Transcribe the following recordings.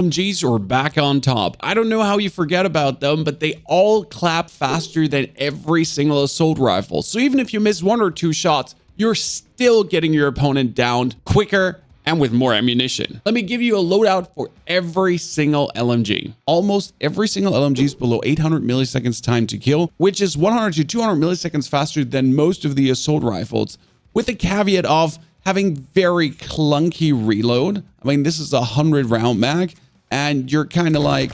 LMGs are back on top. I don't know how you forget about them, but they all clap faster than every single assault rifle. So even if you miss 1 or 2 shots, you're still getting your opponent down quicker and with more ammunition. Let me give you a loadout for every single LMG. Almost every single LMG is below 800 milliseconds time to kill, which is 100 to 200 milliseconds faster than most of the assault rifles, with the caveat of having very clunky reload. I mean, this is a 100-round mag, and you're kind of like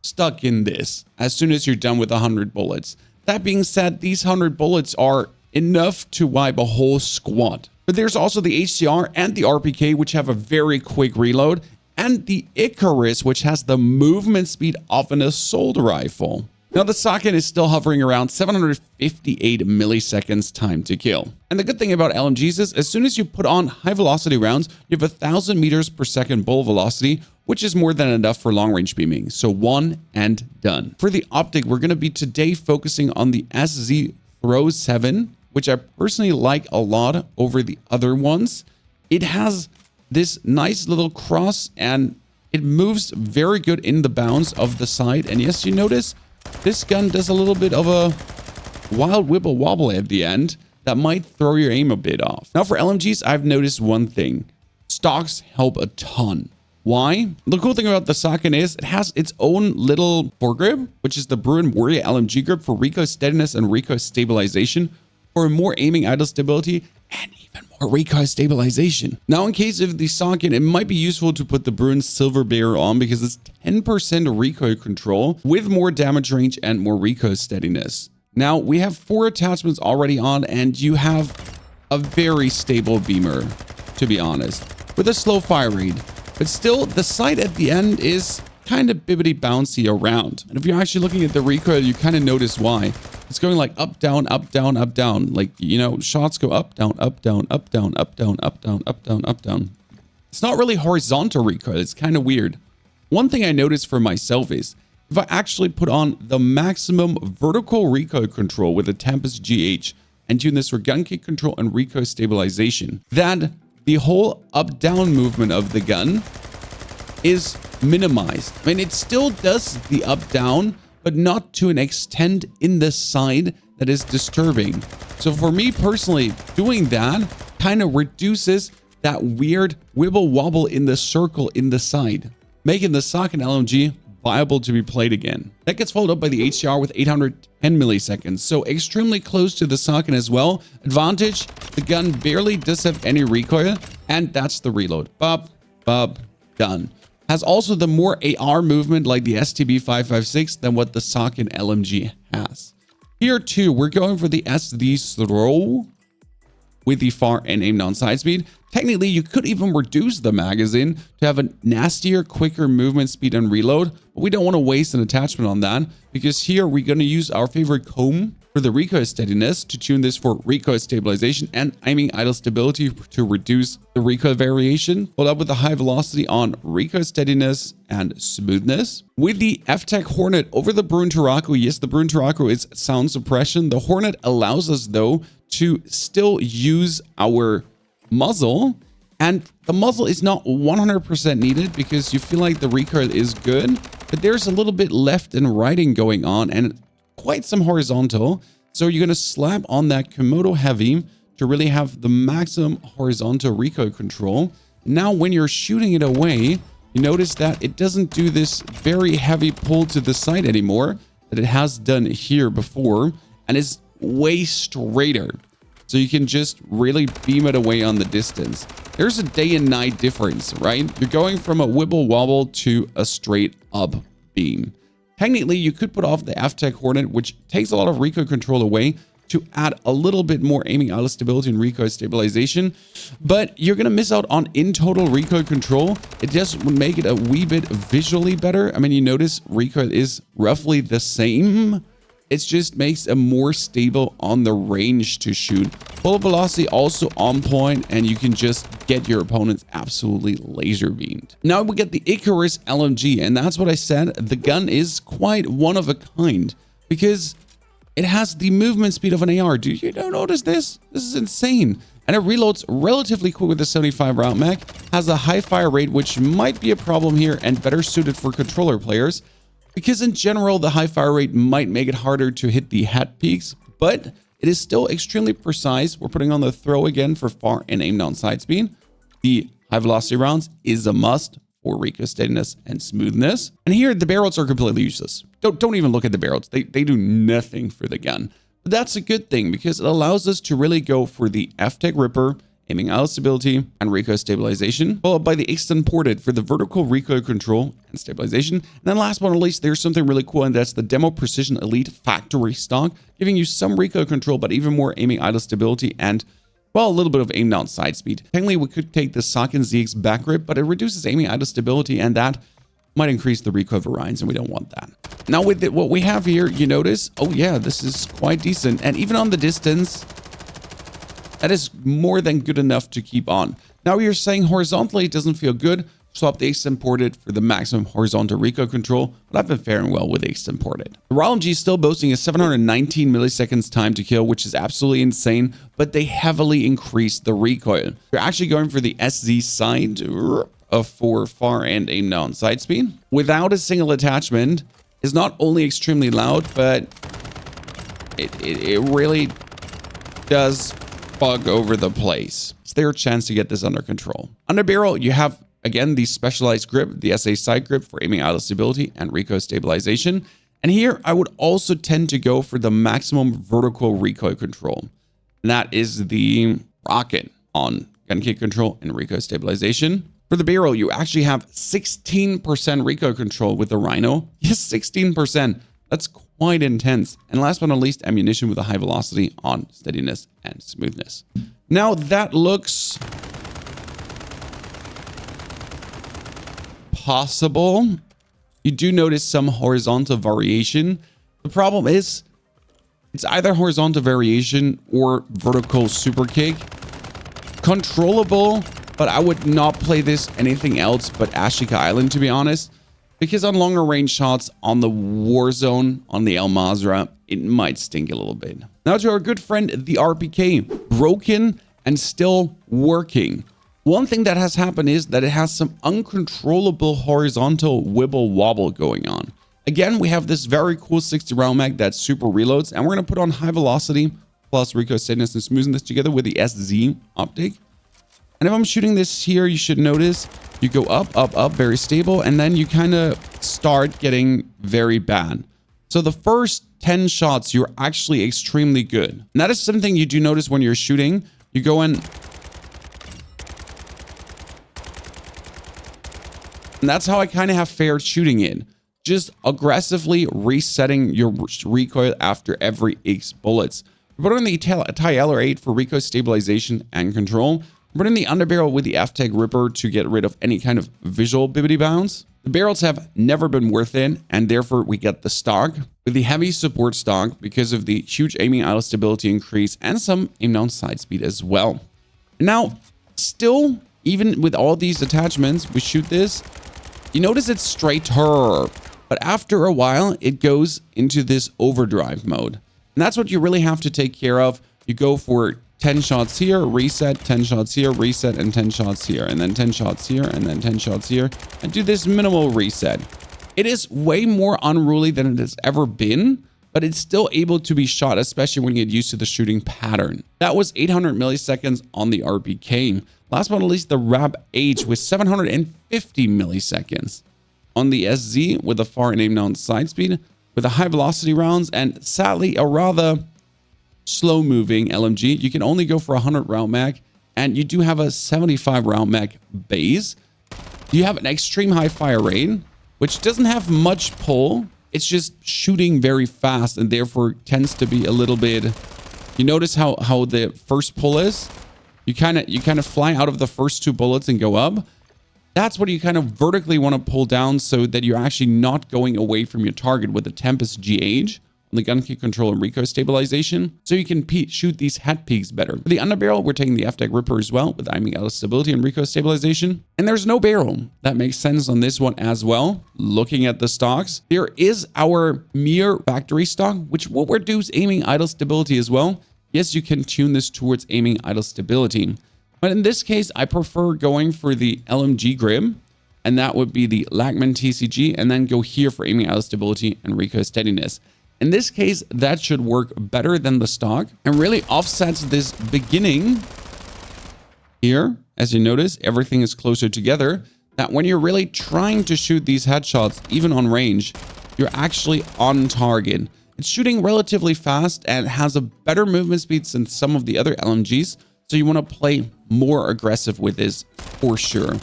stuck in this as soon as you're done with 100 bullets. That being said, these 100 bullets are enough to wipe a whole squad. But there's also the HCR and the RPK, which have a very quick reload, and the ICARUS, which has the movement speed of an assault rifle. Now, the Sakin is still hovering around 758 milliseconds time to kill. And the good thing about LMGs is, as soon as you put on high velocity rounds, you have 1,000 meters per second bullet velocity, which is more than enough for long range beaming. So one and done. For the optic, we're going to be today focusing on the SZ Throw 7, which I personally like a lot over the other ones. It has this nice little cross, and it moves very good in the bounds of the side. And yes, you notice this gun does a little bit of a wild wibble wobble at the end that might throw your aim a bit off. Now, for LMGs, I've noticed one thing. Stocks help a ton. Why? The cool thing about the Sakin is it has its own little foregrip, which is the Bruin Warrior LMG grip for recoil steadiness and recoil stabilization, for more aiming idle stability and even more recoil stabilization. Now, in case of the Sakin, it might be useful to put the Bruin Silver Barrier on because it's 10% recoil control with more damage range and more recoil steadiness. Now, we have 4 attachments already on, and you have a very stable beamer, to be honest, with a slow fire rate. But still, the sight at the end is kind of bibbity bouncy around. And if you're actually looking at the recoil, you kind of notice why. It's going like up, down, up, down, up, down. Like, you know, shots go up, down, up, down, up, down, up, down, up, down, up, down, up, down. It's not really horizontal recoil. It's kind of weird. One thing I noticed for myself is if I actually put on the maximum vertical recoil control with a Tempest GH and tune this for gun kick control and recoil stabilization, that the whole up-down movement of the gun is minimized. I mean, it still does the up-down, but not to an extent in the side that is disturbing. So for me personally, doing that kind of reduces that weird wibble wobble in the circle in the side, making the Sakin LMG viable to be played again. That gets followed up by the HCR with 810 milliseconds, so extremely close to the Sakin as well. Advantage, the gun barely does have any recoil, and that's the reload. Bop, bop, done. Has also the more AR movement like the STB 556 than what the Sakin LMG has. Here too, we're going for the SZ Throw with the far and aim down side speed. Technically, you could even reduce the magazine to have a nastier, quicker movement speed and reload, but we don't want to waste an attachment on that because here we're going to use our favorite comb for the recoil steadiness to tune this for recoil stabilization and aiming idle stability to reduce the recoil variation, followed up with the high velocity on recoil steadiness and smoothness. With the F-Tech Hornet over the Bruin Turaku, yes, the Bruin Turaku is sound suppression. The Hornet allows us, though, to still use our muzzle, and the muzzle is not 100% needed because you feel like the recoil is good, but there's a little bit left and righting going on and quite some horizontal. So you're going to slap on that Komodo heavy to really have the maximum horizontal recoil control. Now, when you're shooting it away, you notice that it doesn't do this very heavy pull to the side anymore that it has done here before, and is way straighter. So you can just really beam it away on the distance. There's a day and night difference, right? You're going from a wibble wobble to a straight up beam. Technically, you could put off the F-Tech Hornet, which takes a lot of recoil control away, to add a little bit more aiming idle stability and recoil stabilization, but you're going to miss out on in total recoil control. It just would make it a wee bit visually better. I mean, you notice recoil is roughly the same. It just makes it more stable on the range to shoot. Full velocity also on point, and you can just get your opponents absolutely laser beamed. Now we get the ICARUS LMG, and that's what I said. The gun is quite one of a kind because It has the movement speed of an AR. Do you notice this? This is insane. And it reloads relatively quick with the 75 round mag, has a high fire rate, which might be a problem here and better suited for controller players, because in general, the high fire rate might make it harder to hit the head peaks, but it is still extremely precise. We're putting on the throw again for far and aim down side speed. The high velocity rounds is a must for recoil steadiness and smoothness. And here, the barrels are completely useless. Don't even look at the barrels. They do nothing for the gun. But that's a good thing because it allows us to really go for the F-Tech Ripper, aiming out stability, and recoil stabilization, followed by the Extend Ported for the vertical recoil control and stabilization. And then last but not least, there's something really cool, and that's the Demo Precision Elite Factory Stock, giving you some recoil control, but even more aiming idle stability and, well, a little bit of aim down side speed. Technically, we could take the Sakin ZX back grip, but it reduces aiming idle stability, and that might increase the recoil variance, and we don't want that. Now with what we have here, you notice, oh yeah, this is quite decent. And even on the distance, that is more than good enough to keep on. Now you're saying horizontally it doesn't feel good. Swap the Extend Ported for the maximum horizontal recoil control, but I've been faring well with the Extend Ported. The RAAL LMG is still boasting a 719 milliseconds time to kill, which is absolutely insane, but they heavily increased the recoil. You're actually going for the SZ side for far and aim down side speed without a single attachment is not only extremely loud, but it really does bug over the place. Is there a chance to get this under control? Under barrel, you have again the specialized grip, the SA side grip for aiming idle stability and recoil stabilization. And here I would also tend to go for the maximum vertical recoil control. And that is the Rocket on gun kick control and recoil stabilization. For the barrel, you actually have 16% recoil control with the Rhino. Yes, 16%. That's quite intense. And last but not least, ammunition with a high velocity on steadiness and smoothness. Now that looks possible. You do notice some horizontal variation. The problem is it's either horizontal variation or vertical super kick. Controllable, but I would not play this anything else but Ashika Island, to be honest, because on longer range shots on the Warzone, on the El Mazrah, it might stink a little bit. Now to our good friend, the RPK, broken and still working. One thing that has happened is that it has some uncontrollable horizontal wibble wobble going on. Again, we have this very cool 60 round mag that super reloads, and we're going to put on high velocity plus recoil steadiness and smoothness together with the SZ optic. And if I'm shooting this here, you should notice you go up, up, up, very stable, and then you kind of start getting very bad. So the first 10 shots, you're actually extremely good. And that is something you do notice when you're shooting. You go in, and that's how I kind of have fared shooting it. Just aggressively resetting your recoil after every X bullets. We're putting the TLR8 for recoil stabilization and control. We're putting the underbarrel with the F-Tech Ripper to get rid of any kind of visual bibbity bounce. The barrels have never been worth it, and therefore we get the stock with the heavy support stock because of the huge aiming idle stability increase and some aim down side speed as well. Now, still, even with all these attachments, we shoot this. You notice it's straighter, but after a while, it goes into this overdrive mode. And that's what you really have to take care of. You go for 10 shots here, reset, 10 shots here, reset, and 10 shots here, and then 10 shots here, and then 10 shots here, and do this minimal reset. It is way more unruly than it has ever been, but it's still able to be shot, especially when you get used to the shooting pattern. That was 800 milliseconds on the RPK. Last but not least, the Rapp H with 750 milliseconds. On the SZ with a far and aim down side speed, with a high velocity rounds, and sadly, a rather slow moving LMG. You can only go for 100 round mag, and you do have a 75 round mag base. You have an extreme high fire rate, which doesn't have much pull. It's just shooting very fast, and therefore tends to be a little bit. You notice how the first pull is. You kind of fly out of the first two bullets and go up. That's what you kind of vertically want to pull down so that you're actually not going away from your target with the Tempest GH on the gun key control and recoil stabilization, so you can shoot these head peaks better. For the underbarrel, we're taking the F-Deck Ripper as well, with aiming out of stability and recoil stabilization. And there's no barrel. That makes sense on this one as well. Looking at the stocks, there is our mere factory stock, which what we're doing is aiming idle stability as well. Yes, you can tune this towards aiming idle stability. But in this case, I prefer going for the LMG grip, and that would be the Lachman TCG, and then go here for aiming idle stability and recoil steadiness. In this case, that should work better than the stock and really offsets this beginning here. As you notice, everything is closer together, that when you're really trying to shoot these headshots, even on range, you're actually on target. It's shooting relatively fast and has a better movement speed than some of the other LMGs. So you want to play more aggressive with this for sure.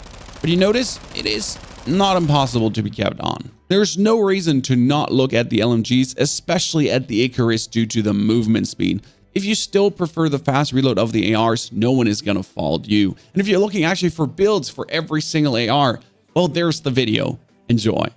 But you notice it is not impossible to be kept on. There's no reason to not look at the LMGs, especially at the ICARUS due to the movement speed. If you still prefer the fast reload of the ARs, no one is going to fault you. And if you're looking actually for builds for every single AR, well, there's the video. Enjoy.